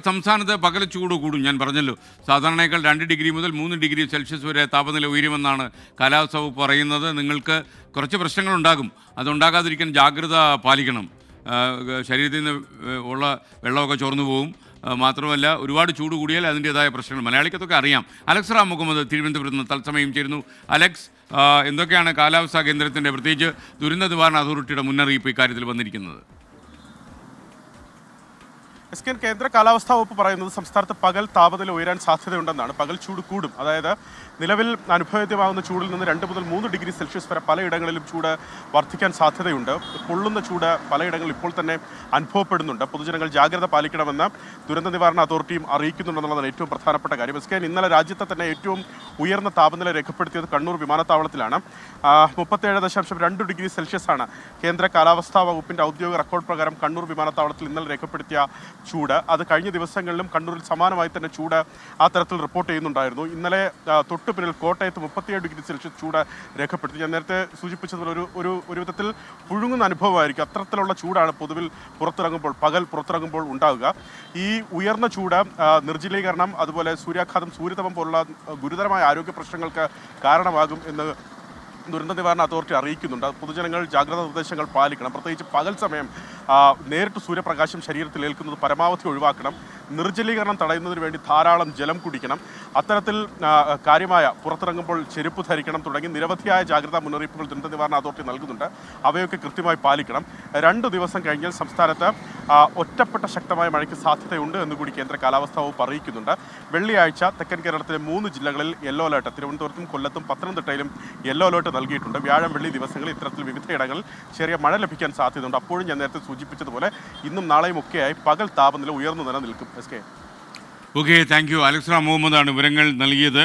സംസ്ഥാനത്ത് പകൽ ചൂട് കൂടും. ഞാൻ പറഞ്ഞല്ലോ, സാധാരണയേക്കാൾ 2 ഡിഗ്രി മുതൽ 3 ഡിഗ്രി സെൽഷ്യസ് വരെ താപനില ഉയരുമെന്നാണ് കാലാവസ്ഥ വകുപ്പ് പറയുന്നത്. നിങ്ങൾക്ക് കുറച്ച് പ്രശ്നങ്ങളുണ്ടാകും. അതുണ്ടാകാതിരിക്കാൻ ജാഗ്രത പാലിക്കണം. ശരീരത്തിൽ നിന്ന് ഉള്ള വെള്ളമൊക്കെ ചോർന്നു പോകും. മാത്രമല്ല, ഒരുപാട് ചൂട് കൂടിയാൽ അതിൻ്റേതായ പ്രശ്നങ്ങൾ മലയാളിക്കത്തൊക്കെ അറിയാം. അലക്സ് റാം മുഹമ്മദ് തിരുവനന്തപുരത്ത് നിന്ന് തത്സമയം ചേരുന്നു. അലക്സ്, എന്തൊക്കെയാണ് കാലാവസ്ഥാ കേന്ദ്രത്തിൻ്റെ, പ്രത്യേകിച്ച് ദുരന്ത നിവാരണ അതോറിറ്റിയുടെ മുന്നറിയിപ്പ് ഇക്കാര്യത്തിൽ വന്നിരിക്കുന്നത്? കേന്ദ്ര കാലാവസ്ഥാ വകുപ്പ് പറയുന്നത് സംസ്ഥാനത്ത് പകൽ താപനില ഉയരാൻ സാധ്യതയുണ്ടെന്നാണ്. പകൽ ചൂട് കൂടും. അതായത് നിലവിൽ അനുഭവവേദ്യമാകുന്ന ചൂടിൽ നിന്ന് 2 മുതൽ 3 ഡിഗ്രി സെൽഷ്യസ് വരെ പലയിടങ്ങളിലും ചൂട് വർദ്ധിക്കാൻ സാധ്യതയുണ്ട്. പൊള്ളുന്ന ചൂട് പലയിടങ്ങളിൽ ഇപ്പോൾ തന്നെ അനുഭവപ്പെടുന്നുണ്ട്. പൊതുജനങ്ങൾ ജാഗ്രത പാലിക്കണമെന്ന് ദുരന്ത നിവാരണ അതോറിറ്റിയും അറിയിക്കുന്നുണ്ടെന്നുള്ളതാണ് ഏറ്റവും പ്രധാനപ്പെട്ട കാര്യം. ഇന്നലെ രാജ്യത്തെ തന്നെ ഏറ്റവും ഉയർന്ന താപനില രേഖപ്പെടുത്തിയത് കണ്ണൂർ വിമാനത്താവളത്തിലാണ്. 37.2 ഡിഗ്രി സെൽഷ്യസ് ആണ് കേന്ദ്ര കാലാവസ്ഥാ വകുപ്പിൻ്റെ ഔദ്യോഗിക റെക്കോർഡ് പ്രകാരം കണ്ണൂർ വിമാനത്താവളത്തിൽ ഇന്നലെ രേഖപ്പെടുത്തിയ ചൂട്. അത് കഴിഞ്ഞ ദിവസങ്ങളിലും കണ്ണൂരിൽ സമാനമായി തന്നെ ചൂട് ആ തരത്തിൽ റിപ്പോർട്ട് ചെയ്യുന്നുണ്ടായിരുന്നു. ഇന്നലെ തൊട്ടു പിന്നിൽ കോട്ടയത്ത് 37 ഡിഗ്രി സെൽഷ്യസ് ചൂട് രേഖപ്പെടുത്തി. ഞാൻ നേരത്തെ സൂചിപ്പിച്ചതുപോലെ ഒരു വിധത്തിൽ പുഴുങ്ങുന്ന അനുഭവമായിരിക്കും. അത്തരത്തിലുള്ള ചൂടാണ് പൊതുവിൽ പകൽ പുറത്തിറങ്ങുമ്പോൾ ഉണ്ടാവുക. ഈ ഉയർന്ന ചൂട് നിർജ്ജലീകരണം, അതുപോലെ സൂര്യാഘാതം, സൂര്യതപം പോലുള്ള ഗുരുതരമായ ആരോഗ്യ പ്രശ്നങ്ങൾക്ക് കാരണമാകും എന്ന് ദുരന്ത നിവാരണ അതോറിറ്റി അറിയിക്കുന്നുണ്ട്. പൊതുജനങ്ങൾ ജാഗ്രതാ നിർദ്ദേശങ്ങൾ പാലിക്കണം. പ്രത്യേകിച്ച് പകൽ സമയം നേരിട്ട് സൂര്യപ്രകാശം ശരീരത്തിൽ ഏൽക്കുന്നത് പരമാവധി ഒഴിവാക്കണം. നിർജ്ജലീകരണം തടയുന്നതിന് വേണ്ടി ധാരാളം ജലം കുടിക്കണം. അത്തരത്തിൽ കാര്യമായ പുറത്തിറങ്ങുമ്പോൾ ചെരുപ്പ് ധരിക്കണം തുടങ്ങി നിരവധിയായ ജാഗ്രതാ മുന്നറിയിപ്പുകൾ ദുരന്ത നിവാരണ അതോറിറ്റി നൽകുന്നുണ്ട്. അവയൊക്കെ കൃത്യമായി പാലിക്കണം. 2 ദിവസം കഴിഞ്ഞാൽ സംസ്ഥാനത്ത് ഒറ്റപ്പെട്ട ശക്തമായ മഴയ്ക്ക് സാധ്യതയുണ്ട് എന്നുകൂടി കേന്ദ്ര കാലാവസ്ഥാ വകുപ്പ് അറിയിക്കുന്നുണ്ട്. വെള്ളിയാഴ്ച തെക്കൻ കേരളത്തിലെ 3 ജില്ലകളിൽ യെല്ലോ അലേർട്ട്, തിരുവനന്തപുരത്തും കൊല്ലത്തും പത്തനംതിട്ടയിലും യെല്ലോ അലേർട്ട് നൽകിയിട്ടുണ്ട്. വ്യാഴം വെള്ളി ദിവസങ്ങളിൽ ഇത്തരത്തിൽ വിവിധയിടങ്ങളിൽ ചെറിയ മഴ ലഭിക്കാൻ സാധ്യതയുണ്ട്. അപ്പോഴും ഞാൻ നേരത്തെ സൂചിപ്പിച്ചതുപോലെ ഇന്നും നാളെയും ഒക്കെയായി പകൽ താപനില ഉയർന്നു തന്നെ നിൽക്കും. Okay, thank you. Alex Ram മുഹമ്മദാണ് വിവരങ്ങൾ നൽകിയത്.